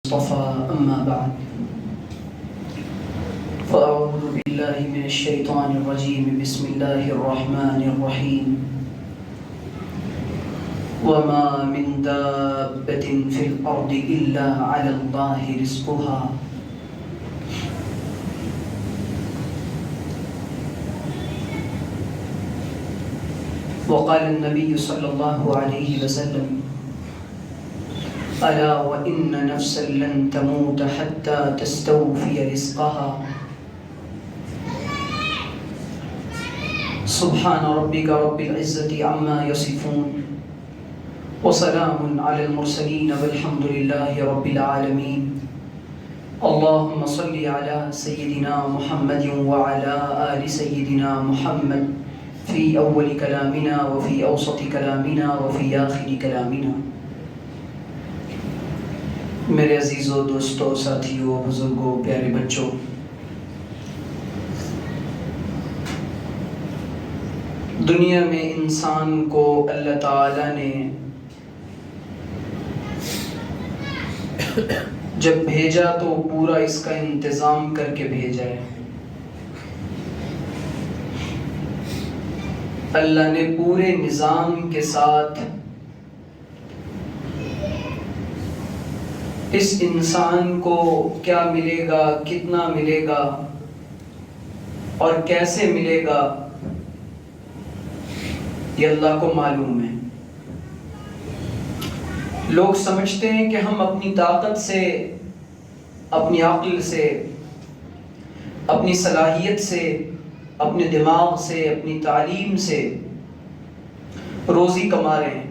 المصطفى أما بعد فأعوذ بالله من الشيطان الرجيم بسم الله الرحمن الرحيم وما من دابة في الأرض إلا على الله رزقها وقال النبي صلى الله عليه وسلم ألا وإن نفسا لن تموت حتى تستوفي رزقها سبحان ربك رب العزة عما يصفون وسلام على المرسلين والحمد لله رب العالمين اللهم صل على سيدنا محمد وعلى آل سيدنا محمد في أول كلامنا وفي أوسط كلامنا وفي آخر كلامنا. میرے عزیزوں، دوستوں، ساتھیوں، بزرگوں، پیارے بچوں، دنیا میں انسان کو اللہ تعالیٰ نے جب بھیجا تو پورا اس کا انتظام کر کے بھیجا ہے. اللہ نے پورے نظام کے ساتھ اس انسان کو کیا ملے گا، کتنا ملے گا اور کیسے ملے گا، یہ اللہ کو معلوم ہے. لوگ سمجھتے ہیں کہ ہم اپنی طاقت سے، اپنی عقل سے، اپنی صلاحیت سے، اپنے دماغ سے، اپنی تعلیم سے روزی کما رہے ہیں.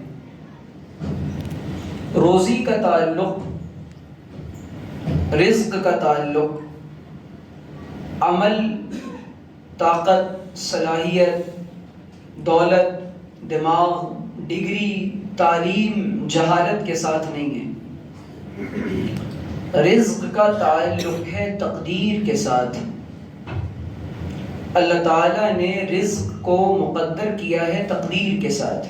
روزی کا تعلق، رزق کا تعلق عمل، طاقت، صلاحیت، دولت، دماغ، ڈگری، تعلیم، جہالت کے ساتھ نہیں ہے. رزق کا تعلق ہے تقدیر کے ساتھ. اللہ تعالیٰ نے رزق کو مقدر کیا ہے تقدیر کے ساتھ.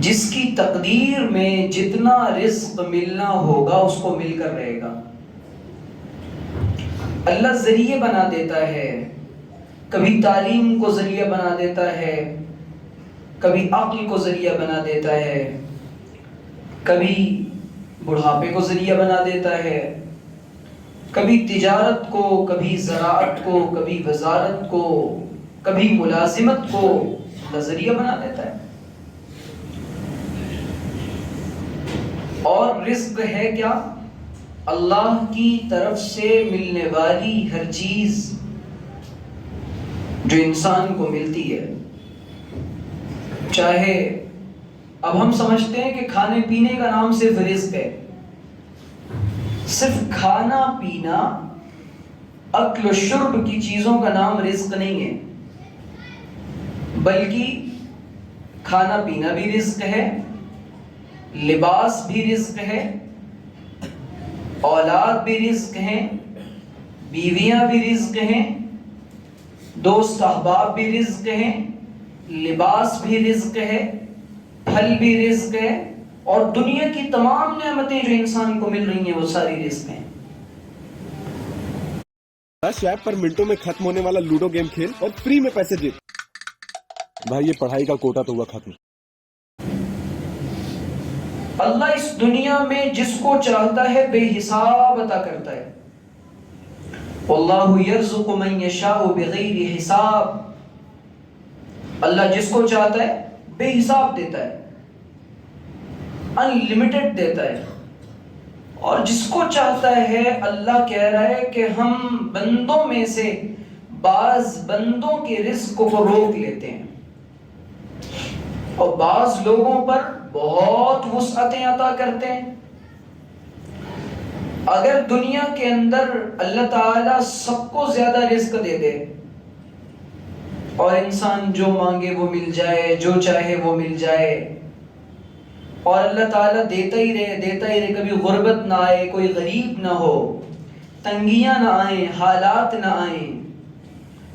جس کی تقدیر میں جتنا رزق ملنا ہوگا اس کو مل کر رہے گا. اللہ ذریعے بنا دیتا ہے، کبھی تعلیم کو ذریعہ بنا دیتا ہے، کبھی عقل کو ذریعہ بنا دیتا ہے، کبھی بڑھاپے کو ذریعہ بنا دیتا ہے، کبھی تجارت کو، کبھی زراعت کو، کبھی وزارت کو، کبھی ملازمت کو اللہ ذریعہ بنا دیتا ہے. اور رزق ہے کیا؟ اللہ کی طرف سے ملنے والی ہر چیز جو انسان کو ملتی ہے. چاہے اب ہم سمجھتے ہیں کہ کھانے پینے کا نام صرف رزق ہے. صرف کھانا پینا، اکل و شرب کی چیزوں کا نام رزق نہیں ہے، بلکہ کھانا پینا بھی رزق ہے، لباس بھی رزق ہے، اولاد بھی رزق ہیں، بیویاں بھی رزق ہیں، دوست احباب بھی رزق ہیں، لباس بھی رزق ہے، پھل بھی رزق ہے، اور دنیا کی تمام نعمتیں جو انسان کو مل رہی ہیں وہ ساری رزق ہیں. 10 ایپ پر منٹوں میں ختم ہونے والا لوڈو گیم کھیل اور فری میں پیسے جیت. بھائی یہ پڑھائی کا کوٹا تو ہوا ختم. اللہ اس دنیا میں جس کو چاہتا ہے بے حساب عطا کرتا ہے. واللہ یرزق من یشاء بغیر حساب. اللہ جس کو چاہتا ہے بے حساب دیتا ہے، انلمیٹڈ دیتا ہے. اور جس کو چاہتا ہے اللہ کہہ رہا ہے کہ ہم بندوں میں سے بعض بندوں کے رزق کو روک لیتے ہیں اور بعض لوگوں پر بہت وسعتیں عطا کرتے ہیں. اگر دنیا کے اندر اللہ تعالیٰ سب کو زیادہ رزق دے دے اور انسان جو مانگے وہ مل جائے، جو چاہے وہ مل جائے، اور اللہ تعالیٰ دیتا ہی رہے، کبھی غربت نہ آئے، کوئی غریب نہ ہو، تنگیاں نہ آئیں، حالات نہ آئیں،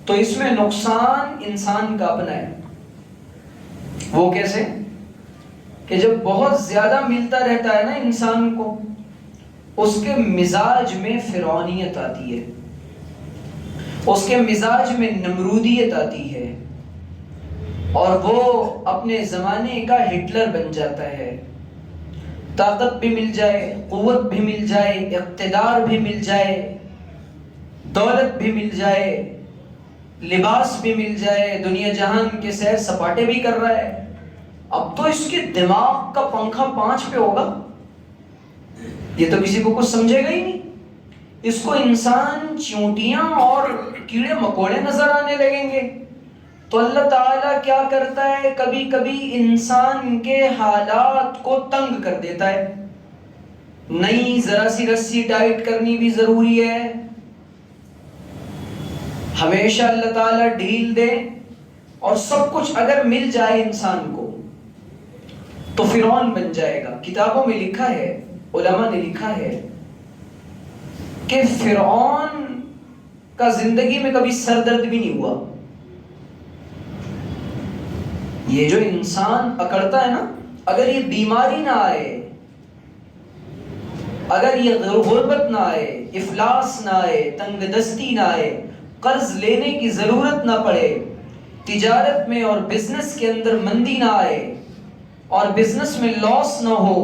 تو اس میں نقصان انسان کا اپنا ہے. وہ کیسے؟ کہ جب بہت زیادہ ملتا رہتا ہے نا انسان کو، اس کے مزاج میں فرعونیت آتی ہے، اس کے مزاج میں نمرودیت آتی ہے، اور وہ اپنے زمانے کا ہٹلر بن جاتا ہے۔ طاقت بھی مل جائے، قوت بھی مل جائے، اقتدار بھی مل جائے، دولت بھی مل جائے، لباس بھی مل جائے، دنیا جہان کے سیر سپاٹے بھی کر رہا ہے، اب تو اس کے دماغ کا پنکھا 5 پہ ہوگا، یہ تو کسی کو کچھ سمجھے گا ہی نہیں۔ اس کو انسان چیونٹیاں اور کیڑے مکوڑے نظر آنے لگیں گے۔ تو اللہ تعالیٰ کیا کرتا ہے، کبھی کبھی انسان کے حالات کو تنگ کر دیتا ہے۔ نہیں، ذرا سی رسی ٹائٹ کرنی بھی ضروری ہے۔ ہمیشہ اللہ تعالیٰ ڈھیل دے اور سب کچھ اگر مل جائے انسان کو تو فرعون بن جائے گا۔ کتابوں میں لکھا ہے، علماء نے لکھا ہے کہ فرعون کا زندگی میں کبھی سر درد بھی نہیں ہوا۔ یہ جو انسان اکڑتا ہے نا، اگر یہ بیماری نہ آئے، اگر یہ غربت نہ آئے، افلاس نہ آئے، تنگ دستی نہ آئے، قرض لینے کی ضرورت نہ پڑے، تجارت میں اور بزنس کے اندر مندی نہ آئے اور بزنس میں لاس نہ ہو،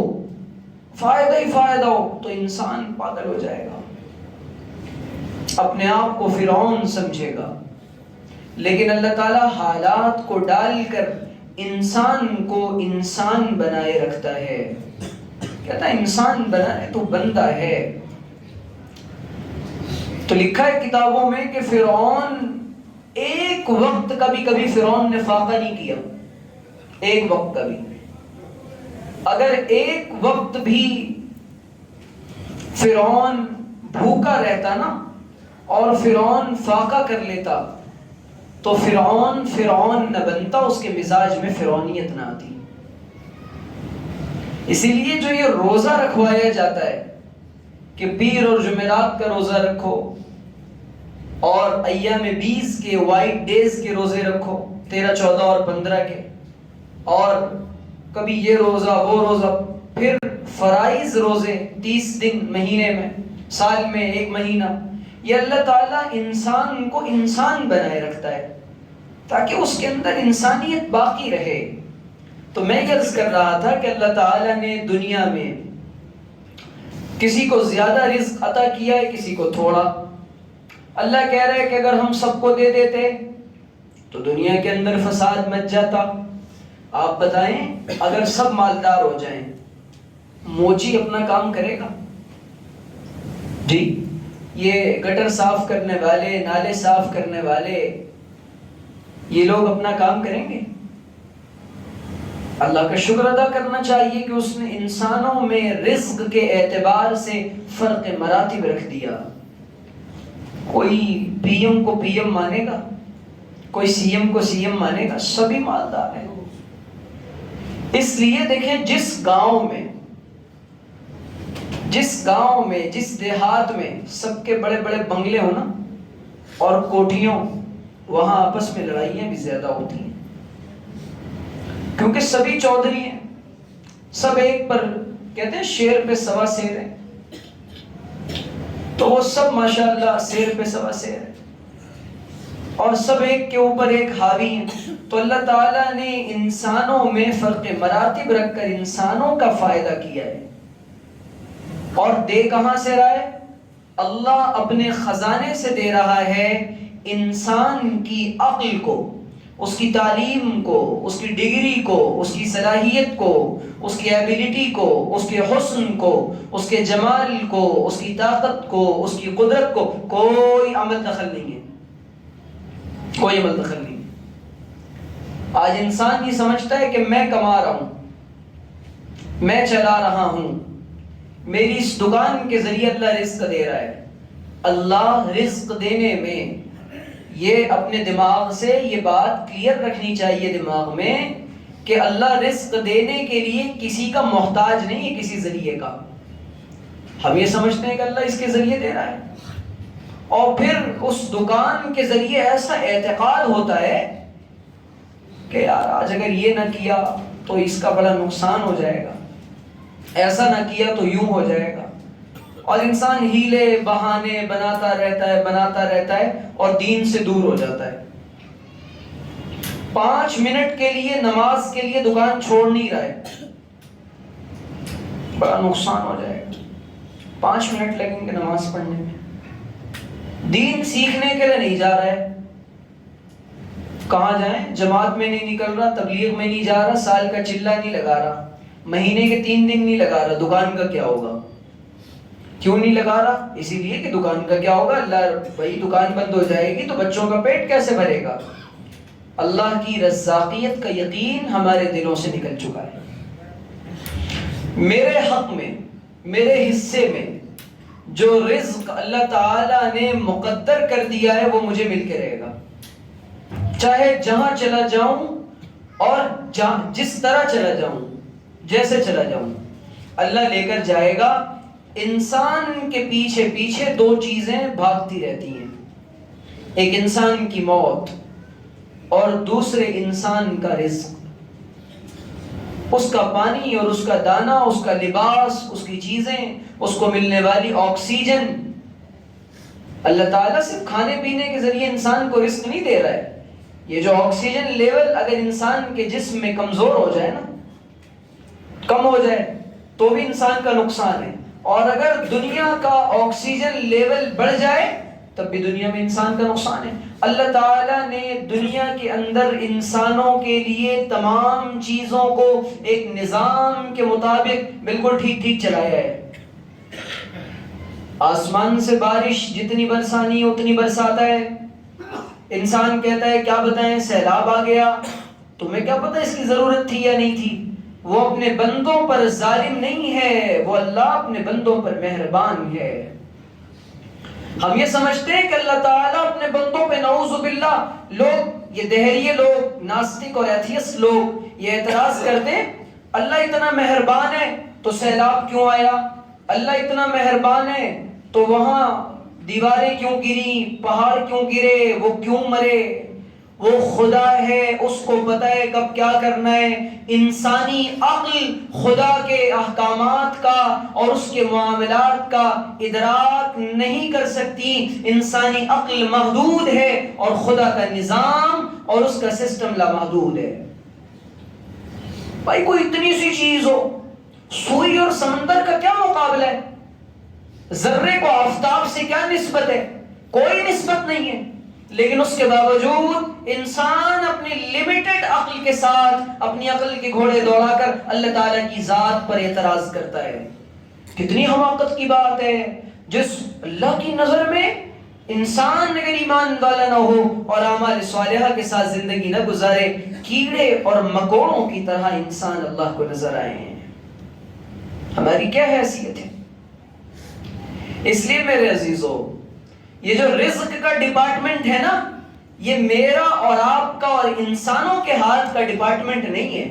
فائدہ ہی فائدہ ہو، تو انسان پاگل ہو جائے گا، اپنے آپ کو فرعون سمجھے گا۔ لیکن اللہ تعالیٰ حالات کو ڈال کر انسان کو انسان بنائے رکھتا ہے۔ کہتا ہے انسان بنا ہے تو بندہ ہے۔ تو لکھا ہے کتابوں میں کہ فرعون ایک وقت کبھی فرعون نے فاقہ نہیں کیا، ایک وقت کبھی۔ اگر ایک وقت بھی فرعون بھوکا رہتا نا اور فرعون فاقہ کر لیتا تو فرعون نہ بنتا، اس کے مزاج میں فرعونیت نہ آتی۔ اسی لیے جو یہ روزہ رکھوایا جاتا ہے کہ پیر اور جمعرات کا روزہ رکھو اور ایام 20 کے وائٹ ڈیز کے روزے رکھو، 13، 14 اور 15 کے، اور کبھی یہ روزہ وہ روزہ، پھر فرائض روزے 30 دن مہینے میں، سال میں 1 مہینہ، یہ اللہ تعالیٰ انسان کو انسان بنائے رکھتا ہے تاکہ اس کے اندر انسانیت باقی رہے۔ تو میں یہ عرض کر رہا تھا کہ اللہ تعالیٰ نے دنیا میں کسی کو زیادہ رزق عطا کیا ہے، کسی کو تھوڑا۔ اللہ کہہ رہا ہے کہ اگر ہم سب کو دے دیتے تو دنیا کے اندر فساد مچ جاتا۔ آپ بتائیں، اگر سب مالدار ہو جائیں، موچی اپنا کام کرے گا؟ جی، یہ گٹر صاف کرنے والے، نالے صاف کرنے والے، یہ لوگ اپنا کام کریں گے؟ اللہ کا شکر ادا کرنا چاہیے کہ اس نے انسانوں میں رزق کے اعتبار سے فرق مراتب رکھ دیا۔ کوئی پی ایم کو پی ایم مانے گا، کوئی سی ایم کو سی ایم مانے گا، سبھی مالدار ہیں۔ اس لیے دیکھیں، جس گاؤں میں جس دیہات میں سب کے بڑے بڑے بنگلے ہو نا اور کوٹھیوں، وہاں آپس میں لڑائیاں بھی زیادہ ہوتی ہیں، کیونکہ سبھی چودھری ہیں، سب ایک پر، کہتے ہیں شیر پہ سوا شیر ہے، تو وہ سب ماشاءاللہ شیر پہ سوا شیر ہے اور سب ایک کے اوپر ایک حاوی ہیں۔ تو اللہ تعالیٰ نے انسانوں میں فرق مراتب رکھ کر انسانوں کا فائدہ کیا ہے، اور دے کہاں سے رہا ہے؟ اللہ اپنے خزانے سے دے رہا ہے، انسان کی عقل کو، اس کی تعلیم کو، اس کی ڈگری کو، اس کی صلاحیت کو، اس کی ایبیلٹی کو، اس کے حسن کو، اس کے جمال کو، اس کی طاقت کو، اس کی قدرت کو، کوئی عمل دخل نہیں ہے، کوئی عمل دخل نہیں ہے۔ آج انسان یہ سمجھتا ہے کہ میں کما رہا ہوں، میں چلا رہا ہوں، میری اس دکان کے ذریعے اللہ رزق دے رہا ہے۔ اللہ رزق دینے میں یہ اپنے دماغ سے یہ بات کلیئر رکھنی چاہیے دماغ میں کہ اللہ رزق دینے کے لیے کسی کا محتاج نہیں ہے، کسی ذریعے کا۔ ہم یہ سمجھتے ہیں کہ اللہ اس کے ذریعے دے رہا ہے، اور پھر اس دکان کے ذریعے ایسا اعتقاد ہوتا ہے کہ یار آج اگر یہ نہ کیا تو اس کا بڑا نقصان ہو جائے گا، ایسا نہ کیا تو یوں ہو جائے گا. اور انسان ہیلے بہانے بناتا رہتا ہے اور دین سے دور ہو جاتا ہے. 5 منٹ کے لیے نماز کے لیے دکان چھوڑ نہیں رہا ہے، بڑا نقصان ہو جائے گا. 5 منٹ لگیں گے نماز پڑھنے میں. دین سیکھنے کے لیے نہیں جا رہا ہے، کہاں جائیں؟ جماعت میں نہیں نکل رہا، تبلیغ میں نہیں جا رہا، سال کا چلہ نہیں لگا رہا، مہینے کے 3 دن نہیں لگا رہا. دکان کا کیا ہوگا؟ کیوں نہیں لگا رہا؟ اسی لیے کہ دکان کا کیا ہوگا، اللہ بھائی دکان بند ہو جائے گی تو بچوں کا پیٹ کیسے بھرے گا. اللہ کی رزاقیت کا یقین ہمارے دلوں سے نکل چکا ہے. میرے حق میں، میرے حصے میں جو رزق اللہ تعالیٰ نے مقدر کر دیا ہے وہ مجھے مل کے رہے گا، چاہے جہاں چلا جاؤں اور جس طرح چلا جاؤں، جیسے چلا جاؤں، اللہ لے کر جائے گا. انسان کے پیچھے پیچھے 2 چیزیں بھاگتی رہتی ہیں، ایک انسان کی موت اور دوسرے انسان کا رزق. اس کا پانی اور اس کا دانہ، اس کا لباس، اس کی چیزیں، اس کو ملنے والی آکسیجن. اللہ تعالیٰ صرف کھانے پینے کے ذریعے انسان کو رزق نہیں دے رہا ہے. یہ جو آکسیجن لیول اگر انسان کے جسم میں کمزور ہو جائے نا، کم ہو جائے تو بھی انسان کا نقصان ہے، اور اگر دنیا کا آکسیجن لیول بڑھ جائے تب بھی دنیا میں انسان کا نقصان ہے. اللہ تعالیٰ نے دنیا کے اندر انسانوں کے لیے تمام چیزوں کو ایک نظام کے مطابق بالکل ٹھیک ٹھیک چلایا ہے. آسمان سے بارش جتنی برسانی اتنی برساتا ہے. انسان کہتا ہے کیا بتائیں سیلاب آ گیا، تمہیں کیا پتہ اس کی ضرورت تھی یا نہیں تھی. وہ اپنے بندوں پر ظالم نہیں ہے، وہ اللہ اپنے بندوں پر مہربان ہے. ہم یہ سمجھتے ہیں کہ اللہ تعالیٰ اپنے بندوں پہ نعوذ باللہ، لوگ یہ دہریے لوگ، ناستک اور ایتھیسٹ لوگ یہ اعتراض کرتے ہیں اللہ اتنا مہربان ہے تو سیلاب کیوں آیا، اللہ اتنا مہربان ہے تو وہاں دیواریں کیوں گری، پہاڑ کیوں گرے، وہ کیوں مرے. وہ خدا ہے، اس کو پتہ ہے کب کیا کرنا ہے. انسانی عقل خدا کے احکامات کا اور اس کے معاملات کا ادراک نہیں کر سکتی. انسانی عقل محدود ہے اور خدا کا نظام اور اس کا سسٹم لامحدود ہے. بھائی کوئی اتنی سی چیز ہو، سوئی اور سمندر کا کیا مقابلہ ہے، ذرے کو آفتاب سے کیا نسبت ہے، کوئی نسبت نہیں ہے. لیکن اس کے باوجود انسان اپنی لمیٹڈ عقل کے ساتھ اپنی عقل کے گھوڑے دوڑا کر اللہ تعالیٰ کی ذات پر اعتراض کرتا ہے. کتنی حماقت کی بات ہے. جس اللہ کی نظر میں انسان اگر ایمان والا نہ ہو اور اعمال صالحہ کے ساتھ زندگی نہ گزارے، کیڑے اور مکوڑوں کی طرح انسان اللہ کو نظر آئے ہیں. ہماری کیا حیثیت ہے؟ اس لیے میرے عزیزو، یہ جو رزق کا ڈپارٹمنٹ ہے نا، یہ میرا اور آپ کا اور انسانوں کے ہاتھ کا ڈپارٹمنٹ نہیں ہے.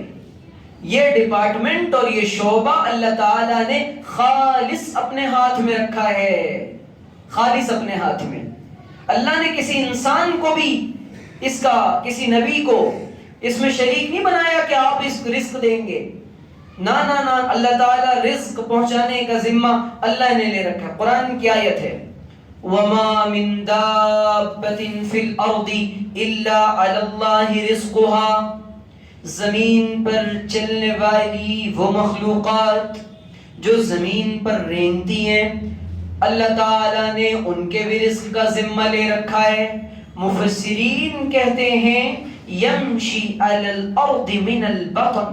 یہ ڈپارٹمنٹ اور یہ شعبہ اللہ تعالیٰ نے خالص اپنے ہاتھ میں رکھا ہے، خالص اپنے ہاتھ میں. اللہ نے کسی انسان کو بھی اس کا، کسی نبی کو اس میں شریک نہیں بنایا کہ آپ اس کو رزق دیں گے. نہ نہ نہ، اللہ تعالیٰ رزق پہنچانے کا ذمہ اللہ نے لے رکھا. قرآن کی آیت ہے وَمَا مِن دَابَّةٍ فِي الْأَرْضِ إِلَّا عَلَى اللَّهِ رِزْقُهَا. زمین پر چلنے والی وہ مخلوقات جو زمین پر رینگتی ہیں، اللہ تعالیٰ نے ان کے بھی رزق کا ذمہ لے رکھا ہے. مفسرین کہتے ہیں یمشی علی الارض من البطن،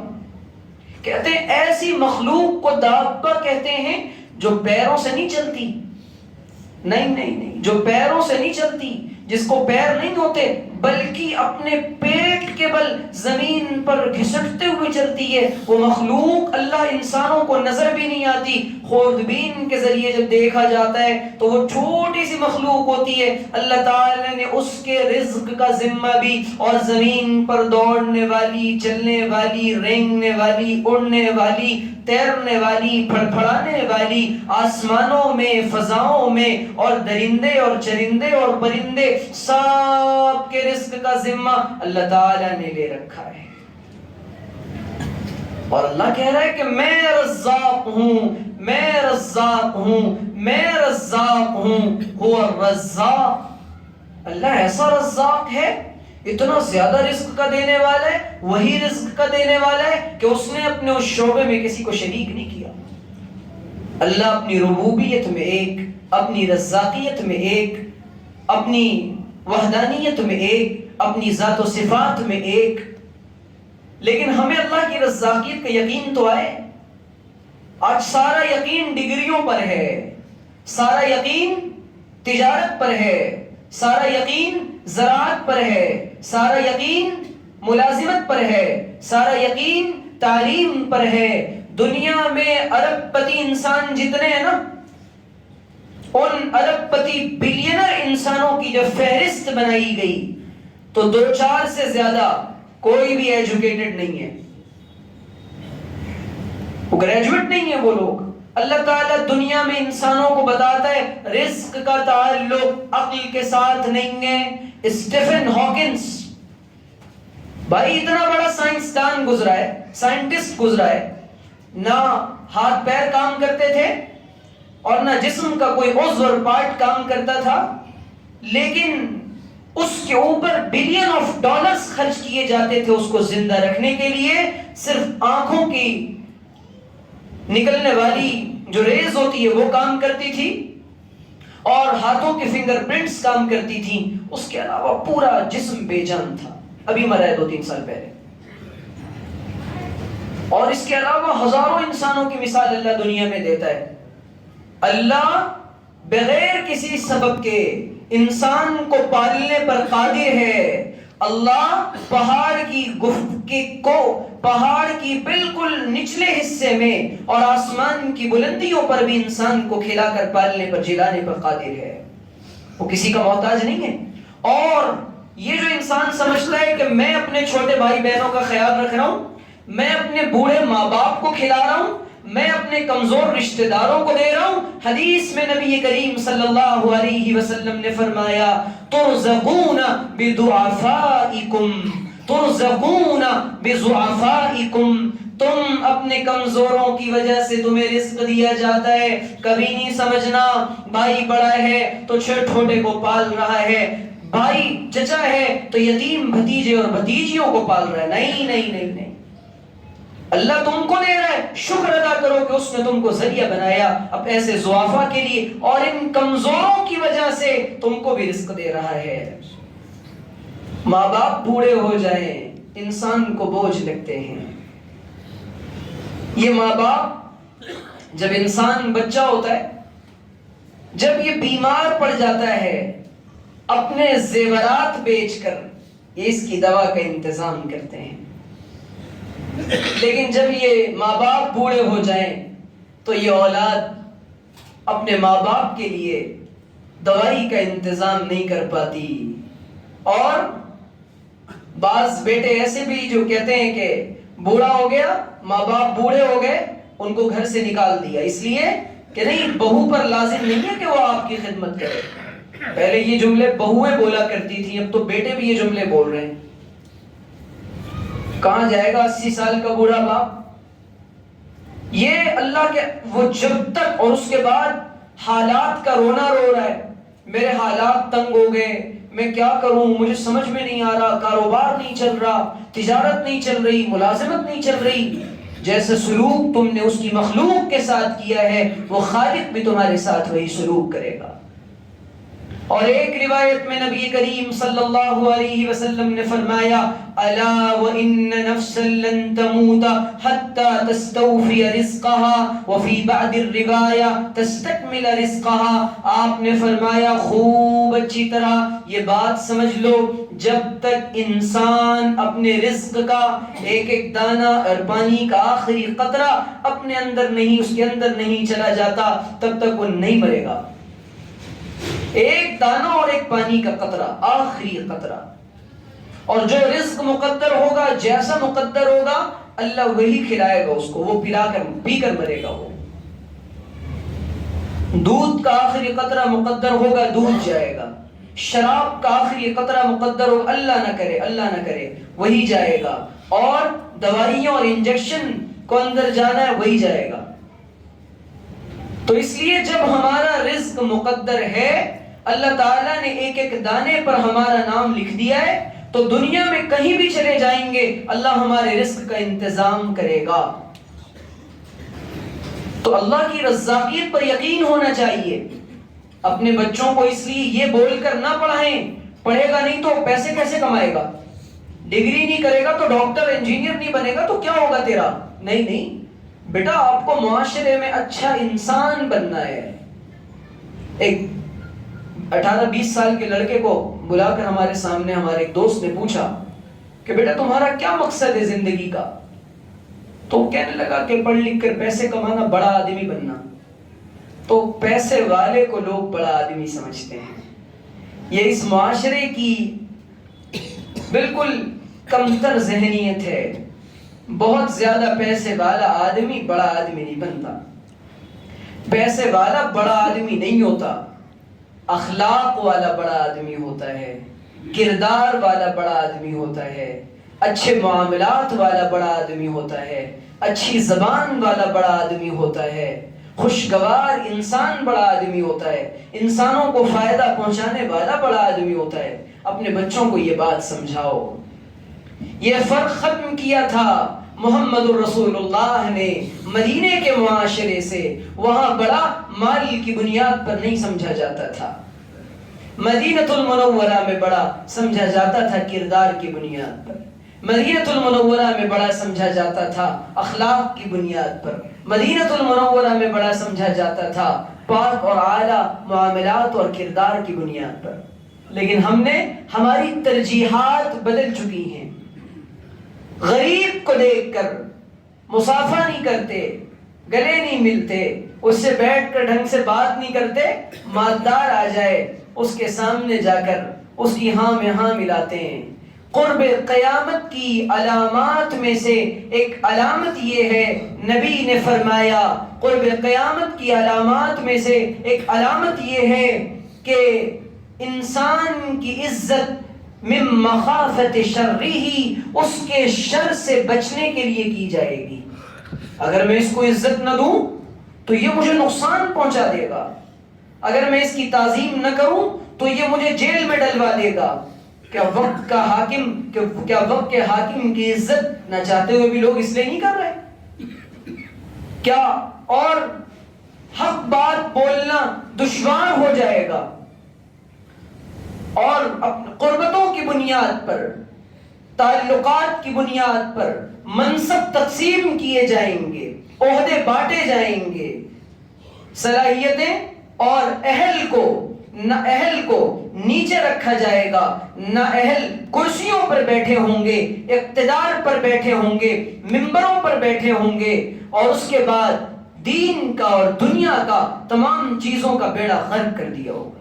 کہتے ہیں ایسی مخلوق کو دابہ کہتے ہیں جو پیروں سے نہیں چلتی. نہیں، جو پیروں سے نہیں چلتی، جس کو پیر نہیں ہوتے بلکہ اپنے پیٹ کے بل زمین پر گھسٹتے ہوئے چلتی ہے. وہ مخلوق اللہ انسانوں کو نظر بھی نہیں آتی. خوردبین کے ذریعے جب دیکھا جاتا ہے تو وہ چھوٹی سی مخلوق ہوتی ہے. اللہ تعالی نے اس کے رزق کا ذمہ بھی، اور زمین پر دوڑنے والی، چلنے والی، رینگنے والی، اڑنے والی، تیرنے والی، پھڑپھڑانے والی، آسمانوں میں، فضاؤں میں، اور درندے اور چرندے اور پرندے، سب کے رزق کا ذمہ اللہ تعالی نے لے رکھا ہے. اور اللہ کہہ رہا ہے کہ میں رزاق ہوں، میں رزاق ہوں، میں رزاق ہوں، هو الرزاق۔ اللہ ایسا رزاق ہے، اتنا زیادہ رزق کا دینے والا ہے، وہی رزق کا دینے والا ہے کہ اس نے اپنے اس شعبے میں کسی کو شریک نہیں کیا۔ اللہ اپنی ربوبیت میں ایک، اپنی رزاقیت میں ایک، اپنی وحدانیت میں ایک، اپنی ذات و صفات میں ایک۔ لیکن ہمیں اللہ کی رزاقیت کا یقین تو آئے۔ آج سارا یقین ڈگریوں پر ہے، سارا یقین تجارت پر ہے، سارا یقین زراعت پر ہے، سارا یقین ملازمت پر ہے، سارا یقین تعلیم پر ہے۔ دنیا میں ارب پتی انسان جتنے ہیں نا، ان ارب پتی بلینر انسانوں کی جب فہرست بنائی گئی تو 2-4 سے زیادہ کوئی بھی ایجوکیٹڈ نہیں ہے، وہ گریجویٹ نہیں ہے وہ لوگ۔ اللہ تعالیٰ دنیا میں انسانوں کو بتاتا ہے رزق کا تعلق عقل کے ساتھ نہیں ہے۔ اسٹیفن ہاکنس بھائی اتنا بڑا سائنسدان گزرا ہے، سائنٹسٹ گزرا ہے، نہ ہاتھ پیر کام کرتے تھے اور نہ جسم کا کوئی عضو اور پارٹ کام کرتا تھا، لیکن اس کے اوپر بلین آف ڈالرز خرچ کیے جاتے تھے اس کو زندہ رکھنے کے لیے۔ صرف آنکھوں کی نکلنے والی جو ریز ہوتی ہے وہ کام کرتی تھی اور ہاتھوں کے فنگر پرنٹس کام کرتی تھیں، اس کے علاوہ پورا جسم بے جان تھا، ابھی مرا ہے 2-3 سال پہلے۔ اور اس کے علاوہ ہزاروں انسانوں کی مثال اللہ دنیا میں دیتا ہے۔ اللہ بغیر کسی سبب کے انسان کو پالنے پر قادر ہے۔ اللہ پہاڑ کی بالکل نچلے حصے میں اور آسمان کی بلندیوں پر بھی انسان کو کھلا کر پالنے پر جلانے پر قادر ہے، وہ کسی کا محتاج نہیں ہے۔ اور یہ جو انسان سمجھتا ہے کہ میں اپنے چھوٹے بھائی بہنوں کا خیال رکھ رہا ہوں، میں اپنے بوڑھے ماں باپ کو کھلا رہا ہوں، میں اپنے کمزور رشتہ داروں کو دے رہا ہوں، حدیث میں نبی کریم صلی اللہ علیہ وسلم نے فرمایا ترزقون بضعفائکم، ترزقون بضعفائکم، تم اپنے کمزوروں کی وجہ سے تمہیں رزق دیا جاتا ہے۔ کبھی نہیں سمجھنا بھائی بڑا ہے تو چھوٹے کو پال رہا ہے، بھائی چچا ہے تو یتیم بھتیجے اور بھتیجیوں کو پال رہا ہے۔ نہیں نہیں نہیں نہیں، اللہ تم کو دے رہا ہے، شکر ادا کرو کہ اس نے تم کو ذریعہ بنایا اب ایسے ضعفاء کے لیے، اور ان کمزوروں کی وجہ سے تم کو بھی رزق دے رہا ہے۔ ماں باپ بوڑھے ہو جائیں انسان کو بوجھ لگتے ہیں۔ یہ ماں باپ جب انسان بچہ ہوتا ہے، جب یہ بیمار پڑ جاتا ہے، اپنے زیورات بیچ کر یہ اس کی دوا کا انتظام کرتے ہیں، لیکن جب یہ ماں باپ بوڑھے ہو جائیں تو یہ اولاد اپنے ماں باپ کے لیے دوائی کا انتظام نہیں کر پاتی۔ اور بعض بیٹے ایسے بھی جو کہتے ہیں کہ بوڑھا ہو گیا، ماں باپ بوڑھے ہو گئے، ان کو گھر سے نکال دیا، اس لیے کہ نہیں بہو پر لازم نہیں ہے کہ وہ آپ کی خدمت کرے۔ پہلے یہ جملے بہویں بولا کرتی تھی، اب تو بیٹے بھی یہ جملے بول رہے ہیں۔ کہاں جائے گا 80 سال کا بوڑھا باپ؟ یہ اللہ کے وہ جب تک، اور اس کے بعد حالات کا رونا رو رہا ہے، میرے حالات تنگ ہو گئے، میں کیا کروں، مجھے سمجھ میں نہیں آ رہا، کاروبار نہیں چل رہا، تجارت نہیں چل رہی، ملازمت نہیں چل رہی۔ جیسے سلوک تم نے اس کی مخلوق کے ساتھ کیا ہے، وہ خالق بھی تمہارے ساتھ وہی سلوک کرے گا۔ اور ایک روایت میں نبی کریم صلی اللہ علیہ وسلم نے فرمایا الا وان نفسا لن تموت حتى تستوفي رزقها وفي بعض الرواية تستكمل رزقها۔ آپ نے فرمایا خوب اچھی طرح یہ بات سمجھ لو، جب تک انسان اپنے رزق کا ایک ایک دانہ اور پانی کا آخری قطرہ اپنے اندر نہیں، اس کے اندر نہیں چلا جاتا، تب تک وہ نہیں مرے گا۔ ایک دانہ اور ایک پانی کا قطرہ، آخری قطرہ، اور جو رزق مقدر ہوگا، جیسا مقدر ہوگا اللہ وہی کھلائے گا اس کو، وہ پی کر مرے گا۔ وہ دودھ کا آخری قطرہ مقدر ہوگا، دودھ جائے گا۔ شراب کا آخری قطرہ مقدر ہوگا، اللہ نہ کرے وہی جائے گا۔ اور دوائیوں اور انجیکشن کو اندر جانا ہے وہی جائے گا. تو اس لیے جب ہمارا رزق مقدر ہے، اللہ تعالیٰ نے ایک ایک دانے پر ہمارا نام لکھ دیا ہے، تو دنیا میں کہیں بھی چلے جائیں گے اللہ ہمارے رزق کا انتظام کرے گا. تو اللہ کی رزاقیت پر یقین ہونا چاہیے. اپنے بچوں کو اس لیے یہ بول کر نہ پڑھائیں پڑھے گا نہیں تو پیسے کیسے کمائے گا، ڈگری نہیں کرے گا تو ڈاکٹر انجینئر نہیں بنے گا تو کیا ہوگا تیرا. نہیں نہیں بیٹا، آپ کو معاشرے میں اچھا انسان بننا ہے. ایک 18-20 سال کے لڑکے کو بلا کر ہمارے سامنے ہمارے ایک دوست نے پوچھا کہ بیٹا تمہارا کیا مقصد ہے زندگی کا؟ تو کہنے لگا کہ پڑھ لکھ کر پیسے کمانا، بڑا آدمی بننا. تو پیسے والے کو لوگ بڑا آدمی سمجھتے ہیں. یہ اس معاشرے کی بالکل کمتر ذہنیت ہے. بہت زیادہ پیسے والا آدمی بڑا آدمی نہیں بنتا. پیسے والا بڑا آدمی نہیں ہوتا، اخلاق والا بڑا آدمی ہوتا ہے، کردار والا بڑا آدمی ہوتا ہے، اچھے معاملات والا بڑا آدمی ہوتا ہے، اچھی زبان والا بڑا آدمی ہوتا ہے، خوشگوار انسان بڑا آدمی ہوتا ہے، انسانوں کو فائدہ پہنچانے والا بڑا آدمی ہوتا ہے. اپنے بچوں کو یہ بات سمجھاؤ. یہ فرق ختم کیا تھا محمد الرسول اللہ نے مدینے کے معاشرے سے. وہاں بڑا مال کی بنیاد پر نہیں سمجھا جاتا تھا، مدینۃ المنورہ میں بڑا سمجھا جاتا تھا کردار کی بنیاد پر. مدینۃ المنورہ میں بڑا سمجھا جاتا تھا اخلاق کی بنیاد پر. مدینۃ المنورہ میں بڑا سمجھا جاتا تھا پاک اور اعلیٰ معاملات اور کردار کی بنیاد پر. لیکن ہماری ترجیحات بدل چکی ہیں. غریب کو دیکھ کر مصافحہ نہیں کرتے، گلے نہیں ملتے، اس سے بیٹھ کر ڈھنگ سے بات نہیں کرتے. مالدار آ جائے اس کے سامنے جا کر اس کی ہاں میں ہاں ملاتے ہیں. قرب قیامت کی علامات میں سے ایک علامت یہ ہے، نبی نے فرمایا قرب قیامت کی علامات میں سے ایک علامت یہ ہے کہ انسان کی عزت من مخافت شرہ، اس کے شر سے بچنے کے لیے کی جائے گی. اگر میں اس کو عزت نہ دوں تو یہ مجھے نقصان پہنچا دے گا، اگر میں اس کی تعظیم نہ کروں تو یہ مجھے جیل میں ڈلوا دے گا. کیا وقت کے حاکم کی عزت نہ چاہتے ہوئے بھی لوگ اس لیے نہیں کر رہے کیا؟ اور حق بات بولنا دشوار ہو جائے گا، اور قربتوں کی بنیاد پر، تعلقات کی بنیاد پر منصب تقسیم کیے جائیں گے، عہدے بانٹے جائیں گے، صلاحیتیں اور اہل کو نیچے رکھا جائے گا. نہ اہل کرسیوں پر بیٹھے ہوں گے، اقتدار پر بیٹھے ہوں گے، ممبروں پر بیٹھے ہوں گے، اور اس کے بعد دین کا اور دنیا کا تمام چیزوں کا بیڑا غرق کر دیا ہوگا.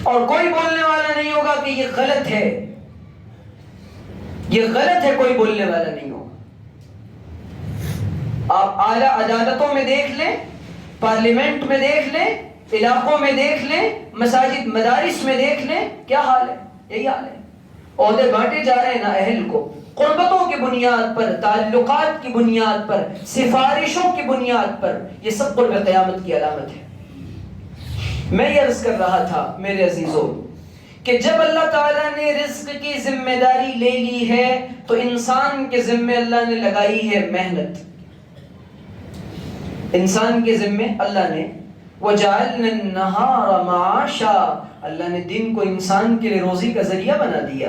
اور کوئی بولنے والا نہیں ہوگا کہ یہ غلط ہے، یہ غلط ہے، کوئی بولنے والا نہیں ہوگا. آپ اعلیٰ عدالتوں میں دیکھ لیں، پارلیمنٹ میں دیکھ لیں، علاقوں میں دیکھ لیں، مساجد مدارس میں دیکھ لیں، کیا حال ہے؟ یہی حال ہے. عہدے بانٹے جا رہے ہیں نہ اہل کو، قربتوں کی بنیاد پر، تعلقات کی بنیاد پر، سفارشوں کی بنیاد پر. یہ سب قرب قیامت کی علامت ہے. میں یہ عرض کر رہا تھا میرے عزیزوں کہ جب اللہ تعالیٰ نے رزق کی ذمہ داری لے لی ہے تو انسان کے ذمے اللہ نے لگائی ہے محنت. انسان کے ذمے اللہ نے وَجَعَلْنَا النَّهَارَ مَعَاشًا، اللہ نے دن کو انسان کے لیے روزی کا ذریعہ بنا دیا.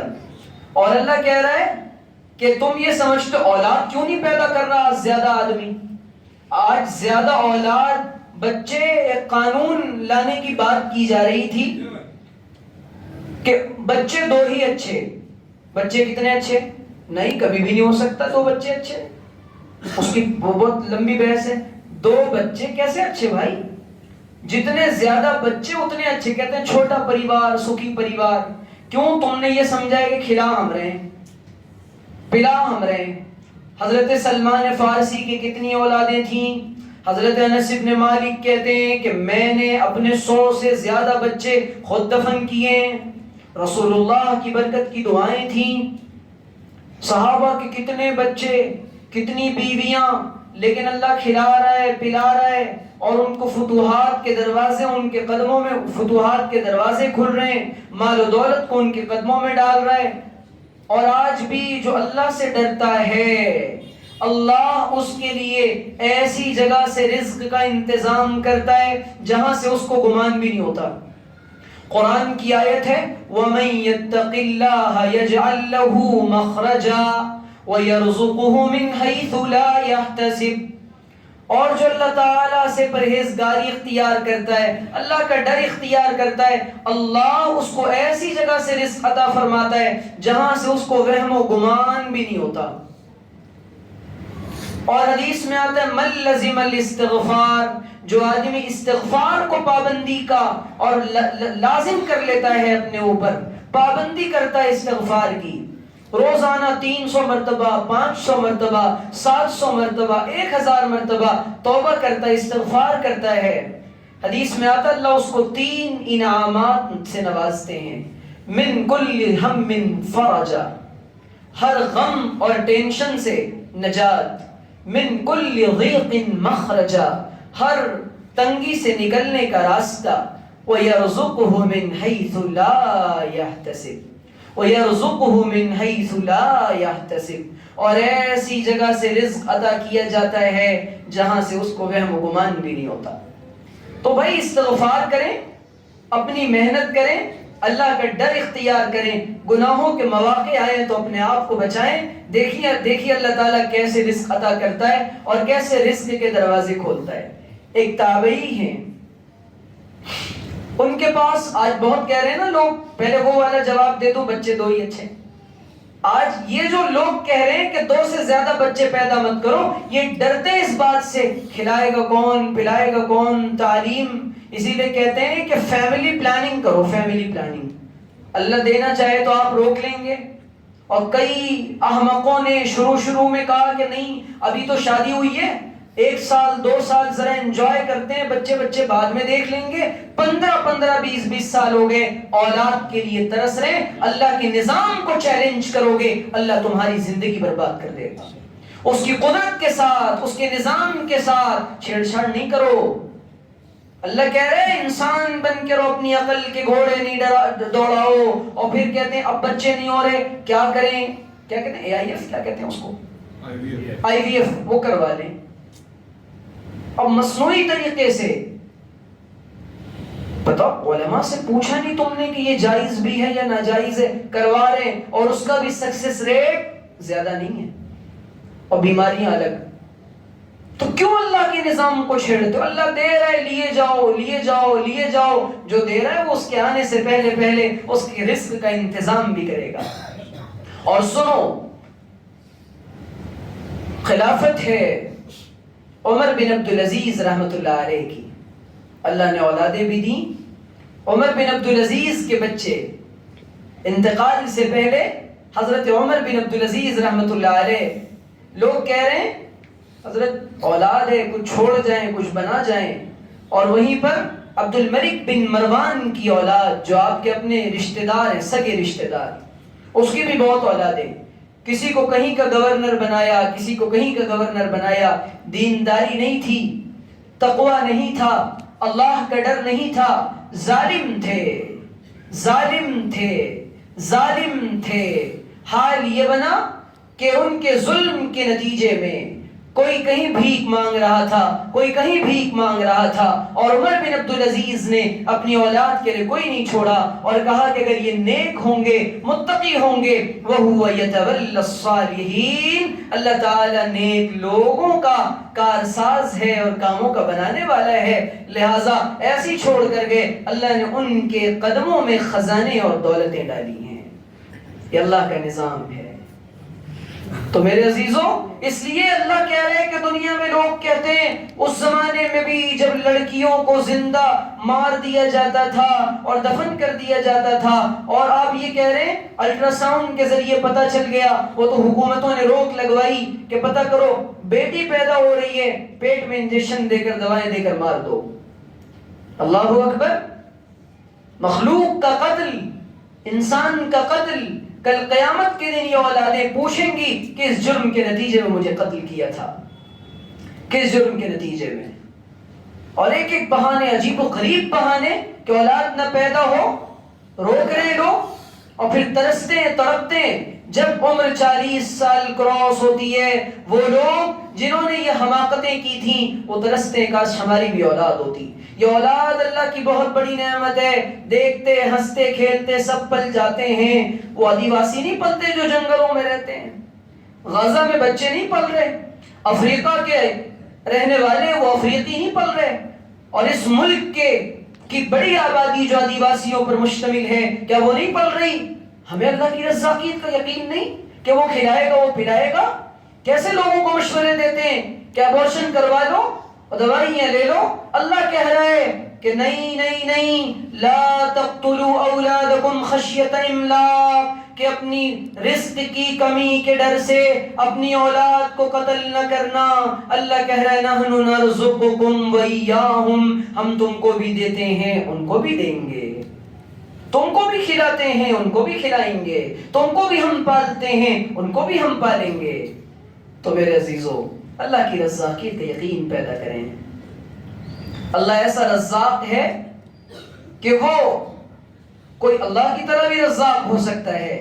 اور اللہ کہہ رہا ہے کہ تم یہ سمجھتے اولاد کیوں نہیں پیدا کر رہا زیادہ آدمی؟ آج زیادہ اولاد، بچے، ایک قانون لانے کی بات کی جا رہی تھی کہ بچے 2 ہی اچھے. بچے کتنے اچھے؟ نہیں، کبھی بھی نہیں ہو سکتا 2 بچے اچھے. اس کی بہت لمبی بحث ہے. 2 بچے کیسے اچھے بھائی؟ جتنے زیادہ بچے اتنے اچھے. کہتے ہیں چھوٹا پریوار سکھی پریوار. کیوں؟ تم نے یہ سمجھا ہے کہ کھلا ہم رہے ہیں، پلا ہم رہے ہیں. حضرت سلمان فارسی کی کتنی اولادیں تھیں؟ حضرت انس بن مالک کہتے ہیں کہ میں نے اپنے 100 سے زیادہ بچے خود دفن کیے. رسول اللہ کی برکت کی دعائیں تھیں. صحابہ کے کتنے بچے، کتنی بیویاں، لیکن اللہ کھلا رہا ہے، پلا رہا ہے، اور ان کو فتوحات کے دروازے، ان کے قدموں میں فتوحات کے دروازے کھل رہے ہیں، مال و دولت کو ان کے قدموں میں ڈال رہا ہے۔ اور آج بھی جو اللہ سے ڈرتا ہے، اللہ اس کے لیے ایسی جگہ سے رزق کا انتظام کرتا ہے جہاں سے اس کو گمان بھی نہیں ہوتا۔ قرآن کی آیت ہے وَمَن يَتَّقِ اللَّهَ يَجْعَل لَّهُ مَخْرَجًا وَيَرْزُقْهُ مِنْ حَيْثُ لَا يَحْتَسِبُ، اور جو اللہ تعالیٰ سے پرہیزگاری اختیار کرتا ہے، اللہ کا ڈر اختیار کرتا ہے، اللہ اس کو ایسی جگہ سے رزق عطا فرماتا ہے جہاں سے اس کو وہم و گمان بھی نہیں ہوتا۔ اور حدیث میں آتا ہے من لزم الاستغفار، جو آدمی استغفار کو پابندی کا اور لازم کر لیتا ہے، اپنے اوپر پابندی کرتا ہے استغفار کی، روزانہ 300 مرتبہ، 500 مرتبہ، 700 مرتبہ، 1000 مرتبہ توبہ کرتا ہے، استغفار کرتا ہے، حدیث میں آتا ہے اللہ اس کو 3 انعامات سے نوازتے ہیں۔ من کل ہم فرجا، ہر غم اور ٹینشن سے نجات، من کل ضیق مخرجا، ہر تنگی سے نکلنے کا راستہ، وَيَرْزُقُهُ مِنْ حَيْثُ لَا يَحْتَسِبُ، وَيَرْزُقُهُ مِنْ حَيْثُ لَا يَحْتَسِبُ، اور ایسی جگہ سے رزق عطا کیا جاتا ہے جہاں سے اس کو وہم و گمان بھی نہیں ہوتا۔ تو بھائی استغفار کریں، اپنی محنت کریں، اللہ کا ڈر اختیار کریں، گناہوں کے مواقع آئے تو اپنے آپ کو بچائیں۔ دیکھیے اللہ تعالیٰ کیسے رزق عطا کرتا ہے اور کیسے رزق کے دروازے کھولتا ہے۔ ایک تابعی ہیں، ان کے پاس آج بہت کہہ رہے ہیں نا لوگ، پہلے وہ والا جواب دے دو بچے 2 ہی اچھے، آج یہ جو لوگ کہہ رہے ہیں کہ 2 سے زیادہ بچے پیدا مت کرو، یہ ڈرتے اس بات سے کھلائے گا کون، پلائے گا کون، تعلیم، اسی لیے کہتے ہیں کہ فیملی پلاننگ کرو، فیملی پلاننگ، اللہ دینا چاہے تو آپ روک لیں گے۔ اور کئی احمقوں نے شروع میں کہا کہ نہیں ابھی تو شادی ہوئی ہے، 1 سال 2 سال ذرا انجوائے کرتے ہیں، بچے بعد میں دیکھ لیں گے، 15 20 سال ہو گئے، اولاد کے لیے ترس رہے، اللہ کے نظام کو چیلنج کرو گے، اللہ تمہاری زندگی برباد کر دے گا۔ اس کی قدرت کے ساتھ، اس کے نظام کے ساتھ چھیڑ چھاڑ نہیں کرو۔ اللہ کہہ رہے ہیں انسان بن کے رہو، اپنی عقل کے گھوڑے نہیں دوڑاؤ، اور پھر کہتے ہیں اب بچے نہیں ہو رہے کیا کریں، کیا کہتے ہیں AIF، کیا کہتے ہیں اس کو، IVF، وہ کروا لیں۔ اب مصنوعی طریقے سے بتاؤ، علماء سے پوچھا نہیں تم نے کہ یہ جائز بھی ہے یا ناجائز ہے، کروا رہے ہیں، اور اس کا بھی سکسیس ریٹ زیادہ نہیں ہے، اور بیماریاں الگ۔ تو کیوں اللہ کے نظام کو چھیڑتے ہو؟ اللہ دے رہا ہے، لیے جاؤ لیے جاؤ لیے جاؤ، جو دے رہا ہے وہ اس کے آنے سے پہلے اس کے رزق کا انتظام بھی کرے گا۔ اور سنو، خلافت ہے عمر بن عبدالعزیز رحمت اللہ علیہ کی، اللہ نے اولادیں بھی دیں۔ عمر بن عبدالعزیز کے بچے انتقال سے پہلے حضرت عمر بن عبدالعزیز رحمت اللہ علیہ، لوگ کہہ رہے ہیں حضرت اولاد ہے، کچھ چھوڑ جائیں کچھ بنا جائیں، اور وہیں پر عبد الملک بن مروان کی اولاد جو آپ کے اپنے رشتہ دار ہیں، سگے رشتہ دار، اس کی بھی بہت اولادیں، کسی کو کہیں کا گورنر بنایا، کسی کو کہیں کا گورنر بنایا، دینداری نہیں تھی، تقوی نہیں تھا، اللہ کا ڈر نہیں تھا، ظالم تھے ظالم تھے ظالم تھے۔ حال یہ بنا کہ ان کے ظلم کے نتیجے میں کوئی کہیں بھیک مانگ رہا تھا، کوئی کہیں بھیک مانگ رہا تھا، اور عمر بن عبدالعزیز نے اپنی اولاد کے لیے کوئی نہیں چھوڑا، اور کہا کہ اگر یہ نیک ہوں گے، متقی ہوں گے، وَهُوَ يَتَوَلَّى الصَّالِحِينَ، اللہ تعالیٰ نیک لوگوں کا کارساز ہے اور کاموں کا بنانے والا ہے، لہٰذا ایسی چھوڑ کر گئے، اللہ نے ان کے قدموں میں خزانے اور دولتیں ڈالی ہیں۔ یہ اللہ کا نظام ہے۔ تو میرے عزیزوں، اس لیے اللہ کہہ رہے ہیں کہ دنیا میں لوگ کہتے ہیں اس زمانے میں بھی جب لڑکیوں کو زندہ مار دیا جاتا تھا اور دفن کر دیا جاتا تھا، اور آپ یہ کہہ رہے ہیں الٹرا ساؤنڈ کے ذریعے پتہ چل گیا، وہ تو حکومتوں نے روک لگوائی کہ پتہ کرو بیٹی پیدا ہو رہی ہے، پیٹ میں انجیکشن دے کر دوائیں دے کر مار دو۔ اللہ اکبر۔ مخلوق کا قتل، انسان کا قتل، کل قیامت کے دن یہ اولادیں پوچھیں گی کہ اس جرم کے نتیجے میں مجھے قتل کیا تھا، کس جرم کے نتیجے میں. اور ایک ایک بہانے، عجیب و غریب بہانے کہ اولاد نہ پیدا ہو، روک رہے لوگ، اور پھر ترستے ہیں تڑپتے ہیں جب عمر 40 سال کراس ہوتی ہے. وہ لوگ جنہوں نے یہ حماقتیں کی تھیں وہ ترستے ہیں کاش ہماری بھی اولاد ہوتی. یہ اولاد اللہ کی بہت بڑی نعمت ہے. دیکھتے ہنستے کھیلتے سب پل جاتے ہیں. وہ آدیواسی نہیں پلتے جو جنگلوں میں رہتے ہیں، غزہ میں بچے نہیں پل رہے، افریقہ کے رہنے والے وہ افریقی نہیں پل رہے. اور اس ملک کی بڑی آبادی جو آدیواسیوں پر مشتمل ہے، کیا وہ نہیں پل رہی؟ ہمیں اللہ کی رزاقیت کا یقین نہیں کہ وہ کھلائے گا، وہ پلائے گا؟ کیسے لوگوں کو مشورے دیتے ہیں کہ ابورشن کروا لو اور دوائیاں لے لو. اللہ کہہ رہا ہے کہ نہیں نہیں نہیں، لا تقتلوا اولادکم خشیۃ املاق، کہ اپنی رزق کی کمی کے ڈر سے اپنی اولاد کو قتل نہ کرنا. اللہ کہہ رہا ہے نحن نرزقکم وإیاہم، ہم تم کو بھی دیتے ہیں ان کو بھی دیں گے، تم کو بھی کھلاتے ہیں ان کو بھی کھلائیں گے، تم کو بھی ہم پالتے ہیں ان کو بھی ہم پالیں گے. تو میرے عزیزو، اللہ کی رزاقیت کا یقین پیدا کریں. اللہ ایسا رزاق ہے کہ وہ کوئی اللہ کی طرح بھی رزاق ہو سکتا ہے.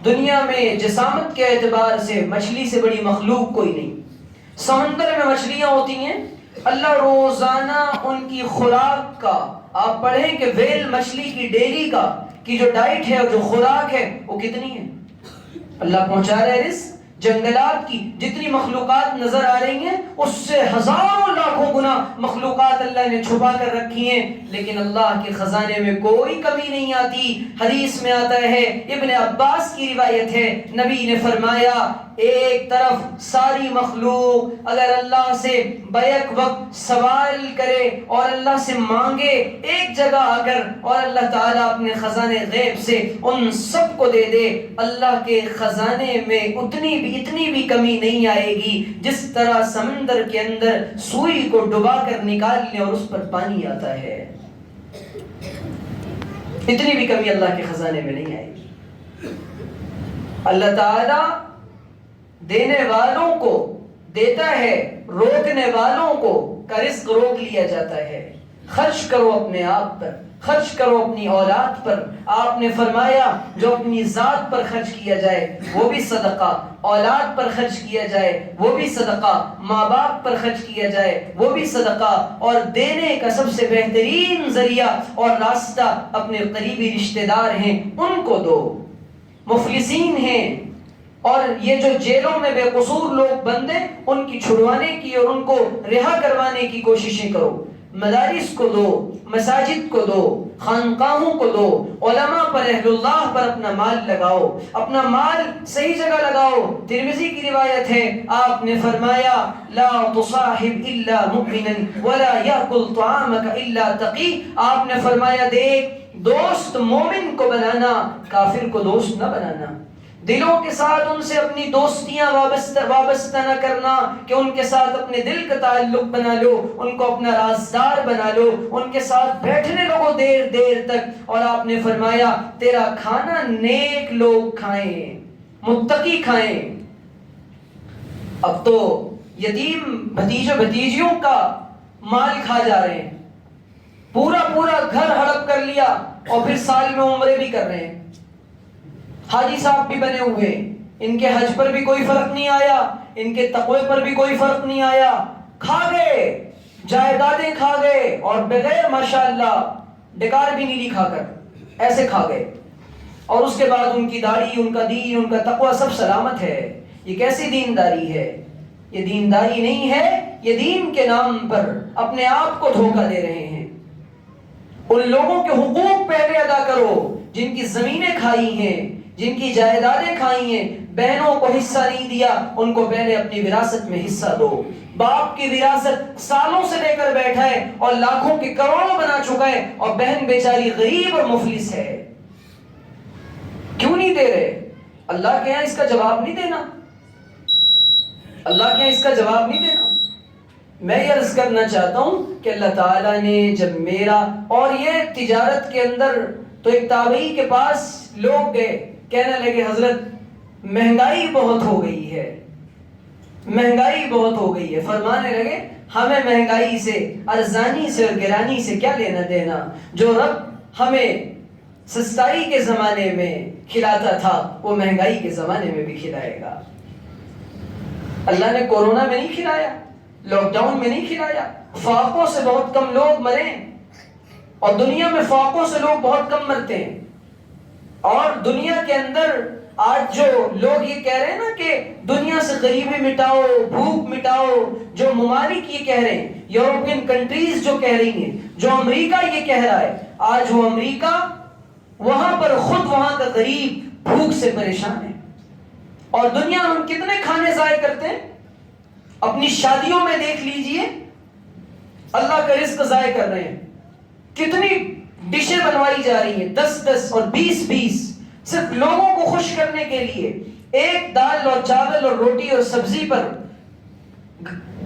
دنیا میں جسامت کے اعتبار سے مچھلی سے بڑی مخلوق کوئی نہیں. سمندر میں مچھلیاں ہوتی ہیں، اللہ روزانہ ان کی خوراک کا، آپ پڑھیں کہ ویل مچھلی کی ڈیلی کا کی جو ڈائٹ ہے اور جو خوراک ہے وہ کتنی ہے. اللہ پہنچا رہا ہے رزق. جنگلات کی جتنی مخلوقات نظر آ رہی ہیں اس سے ہزاروں لاکھوں گنا مخلوقات اللہ نے چھپا کر رکھی ہیں، لیکن اللہ کے خزانے میں کوئی کمی نہیں آتی. حدیث میں آتا ہے، ابن عباس کی روایت ہے، نبی نے فرمایا ایک طرف ساری مخلوق اگر اللہ سے بیک وقت سوال کرے اور اللہ سے مانگے ایک جگہ آ کر، اور اللہ تعالیٰ اپنے خزانے غیب سے ان سب کو دے دے، اللہ کے خزانے میں اتنی بھی کمی نہیں آئے گی جس طرح سمندر کے اندر سوئی کو ڈبا کر نکال لیں اور اس پر پانی آتا ہے. اتنی بھی کمی اللہ کے خزانے میں نہیں آئے گی. اللہ تعالیٰ دینے والوں کو دیتا ہے، روکنے والوں کو کا رزق روک لیا جاتا ہے. خرچ کرو اپنے آپ پر، خرچ کرو اپنی اولاد پر. آپ نے فرمایا جو اپنی ذات پر خرچ کیا جائے وہ بھی صدقہ، اولاد پر خرچ کیا جائے وہ بھی صدقہ، ماں باپ پر خرچ کیا جائے وہ بھی صدقہ، اور دینے کا سب سے بہترین ذریعہ اور راستہ اپنے قریبی رشتہ دار ہیں ان کو دو. مفلسین ہیں اور یہ جو جیلوں میں بے قصور لوگ بندے ان کی چھڑوانے کی اور ان کو رہا کروانے کی کوششیں کرو. مدارس کو دو، مساجد کو دو، خانقاہوں کو دو، علماء پر، اہل اللہ پر اپنا مال لگاؤ، اپنا مال صحیح جگہ لگاؤ. ترمذی کی روایت ہے، آپ نے فرمایا لا تصاحب الا مؤمنا ولا یاکل طعامک الا تقی. آپ نے فرمایا دیکھ، دوست مومن کو بنانا، کافر کو دوست نہ بنانا. دلوں کے ساتھ ان سے اپنی دوستیاں وابستہ نہ کرنا کہ ان کے ساتھ اپنے دل کا تعلق بنا لو، ان کو اپنا رازدار بنا لو، ان کے ساتھ بیٹھنے لگو دیر دیر تک. اور آپ نے فرمایا تیرا کھانا نیک لوگ کھائیں، متقی کھائیں. اب تو یتیم بھتیجوں کا مال کھا جا رہے ہیں، پورا گھر ہڑپ کر لیا اور پھر سال میں عمرے بھی کر رہے ہیں. حاجی صاحب بھی بنے ہوئے، ان کے حج پر بھی کوئی فرق نہیں آیا، ان کے تقوی پر بھی کوئی فرق نہیں آیا. کھا گئے، جائیدادیں کھا گئے، اور بغیر ماشاءاللہ ڈکار بھی نہیں کھا کر ایسے کھا گئے. اور اس کے بعد ان کی داڑھی، ان کا دین، ان کا تقوی سب سلامت ہے. یہ کیسی دینداری ہے؟ یہ دینداری نہیں ہے، یہ دین کے نام پر اپنے آپ کو دھوکہ دے رہے ہیں. ان لوگوں کے حقوق پہلے ادا کرو جن کی زمینیں کھائی ہیں، جن کی جائیدادیں کھائی ہیں. بہنوں کو حصہ نہیں دیا، ان کو پہلے اپنی وراثت میں حصہ دو. باپ کی وراثت سالوں سے لے کر بیٹھا ہے اور لاکھوں کے کروڑوں بنا چکا ہے، اور بہن بیچاری غریب اور مفلس ہے. کیوں نہیں دے رہے؟ اللہ کے یہاں اس کا جواب نہیں دینا، اللہ کے یہاں اس کا جواب نہیں دینا. میں یہ عرض کرنا چاہتا ہوں کہ اللہ تعالیٰ نے جب میرا، اور یہ تجارت کے اندر تو ایک تابعی کے پاس لوگ گئے کہنے لگے حضرت مہنگائی بہت ہو گئی ہے، مہنگائی بہت ہو گئی ہے. فرمانے لگے ہمیں مہنگائی سے، ارزانی سے اور گرانی سے کیا لینا دینا؟ جو رب ہمیں سستائی کے زمانے میں کھلاتا تھا وہ مہنگائی کے زمانے میں بھی کھلائے گا. اللہ نے کورونا میں نہیں کھلایا، لاک ڈاؤن میں نہیں کھلایا. فاقوں سے بہت کم لوگ مرے، اور دنیا میں فاقوں سے لوگ بہت کم مرتے ہیں. اور دنیا کے اندر آج جو لوگ یہ کہہ رہے ہیں نا کہ دنیا سے غریبی مٹاؤ، بھوک مٹاؤ، جو ممالک یہ کہہ رہے ہیں، یورپین کنٹریز جو کہہ رہی ہیں، جو امریکہ یہ کہہ رہا ہے، آج وہ امریکہ وہاں پر خود وہاں کا غریب بھوک سے پریشان ہے. اور دنیا ہم کتنے کھانے ضائع کرتے ہیں؟ اپنی شادیوں میں دیکھ لیجئے، اللہ کا رزق ضائع کر رہے ہیں. کتنی ڈشیں بنوائی جا رہی ہیں، 10 اور 20 صرف لوگوں کو خوش کرنے کے لیے. ایک دال اور چاول اور روٹی اور سبزی پر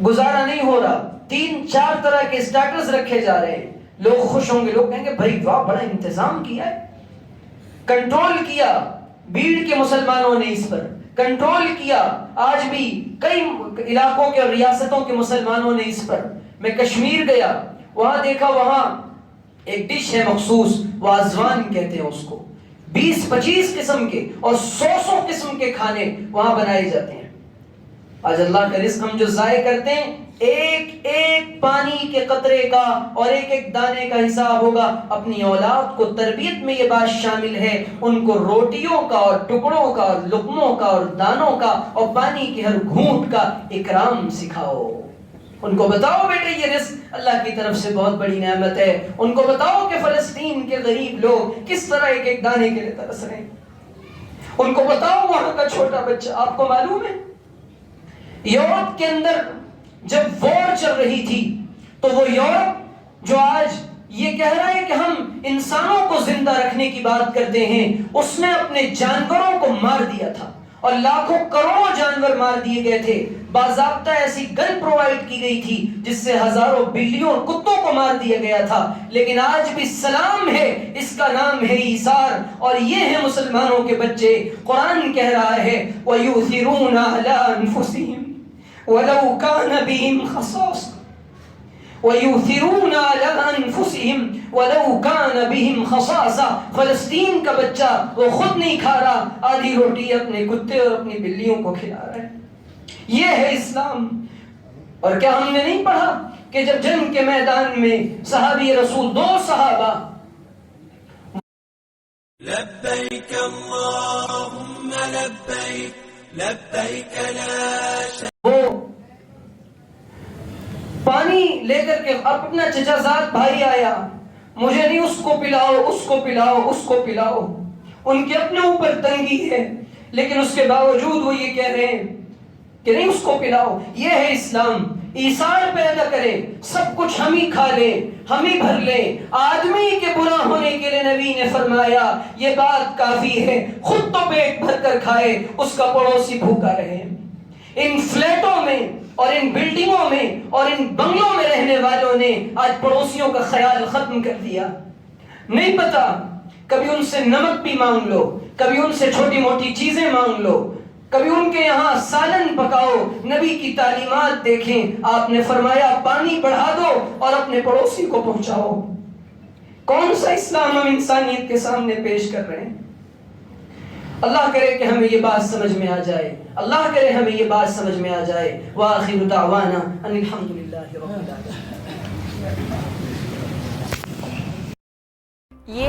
گزارا نہیں ہو رہا، 3-4 طرح کے سٹارٹرز رکھے جا رہے ہیں. لوگ خوش ہوں گے، لوگ کہیں گے بھائی واہ بڑا انتظام کیا ہے. کنٹرول کیا بھیڑ کے مسلمانوں نے، اس پر کنٹرول کیا. آج بھی کئی علاقوں کے اور ریاستوں کے مسلمانوں نے اس پر. میں کشمیر گیا، وہاں دیکھا، وہاں ایک ڈش ہے مخصوص، وازوان کہتے ہیں اس کو. 20-25 قسم کے اور 100 قسم کے کھانے وہاں بنائے جاتے ہیں. آج اللہ کا رزق ہم جو ضائع کرتے ہیں، ایک ایک پانی کے قطرے کا اور ایک ایک دانے کا حساب ہوگا. اپنی اولاد کو تربیت میں یہ بات شامل ہے، ان کو روٹیوں کا اور ٹکڑوں کا اور لقموں کا اور دانوں کا اور پانی کے ہر گھونٹ کا اکرام سکھاؤ. ان کو بتاؤ بیٹے یہ رزق اللہ کی طرف سے بہت بڑی نعمت ہے. ان کو بتاؤ کہ فلسطین کے غریب لوگ کس طرح ایک ایک دانے کے لیے ترس رہے ہیں. ان کو بتاؤ وہاں کا چھوٹا بچہ. آپ کو معلوم ہے یورپ کے اندر جب وار چل رہی تھی تو وہ یورپ جو آج یہ کہہ رہا ہے کہ ہم انسانوں کو زندہ رکھنے کی بات کرتے ہیں، اس نے اپنے جانوروں کو مار دیا تھا اور لاکھوں کروڑوں جانور مار دیے گئے تھے. باضابطہ ایسی گن پرووائڈ کی گئی تھی جس سے ہزاروں بلین کتوں کو مار دیا گیا تھا. لیکن آج بھی سلام ہے، اس کا نام ہے ایثار، اور یہ ہیں مسلمانوں کے بچے. قرآن کہہ رہا ہے وَيُؤْثِرُونَ عَلَىٰ أَنفُسِهِمْ وَلَوْ كَانَ بِهِمْ خَصَاصَةٌ وَيُؤْثِرُونَ عَلَىٰ أَنفُسِهِمْ وَلَوْ كَانَ بِهِمْ خَصَاصَةٌ. فلسطین کا بچہ وہ خود نہیں کھا رہا، آدھی روٹی اپنے کتے اور اپنی بلیوں کو کھلا رہا ہے. یہ ہے اسلام. اور کیا ہم نے نہیں پڑھا کہ جب جنگ کے میدان میں صحابی رسول 2 صحابہ لبیک اللہم لبیک لبیک لا شریک، وہ پانی لے کر کے اپنا چچا زاد بھائی آیا، مجھے نہیں اس کو پلاؤ، اس کو پلاؤ، اس کو پلاؤ. ان کے اپنے اوپر تنگی ہے، لیکن اس کے باوجود وہ یہ کہہ رہے ہیں کہ نہیں اس کو پلاؤ. یہ ہے اسلام. ایثار پیدا کرے، سب کچھ ہم ہی کھا لیں، ہم ہی بھر لیں. آدمی کے برا ہونے کے لیے نبی نے فرمایا یہ بات کافی ہے، خود تو پیٹ بھر کر کھائے، اس کا پڑوسی بھوکا رہے. ان فلیٹوں میں اور ان بلڈنگوں میں اور ان بنگلوں میں رہنے والوں نے آج پڑوسیوں کا خیال ختم کر دیا. نہیں پتا، کبھی ان سے نمک بھی مانگ لو، کبھی ان سے چھوٹی موٹی چیزیں مانگ لو، کبھی ان کے یہاں سالن پکاؤ. نبی کی تعلیمات دیکھیں، آپ نے فرمایا پانی بڑھا دو اور اپنے پڑوسی کو پہنچاؤ. کون سا اسلام ہم انسانیت کے سامنے پیش کر رہے ہیں؟ اللہ کرے کہ ہمیں یہ بات سمجھ میں آ جائے، اللہ کرے ہمیں یہ بات سمجھ میں آ جائے. وآخر دعوانا ان الحمدللہ رب العالمین. یہ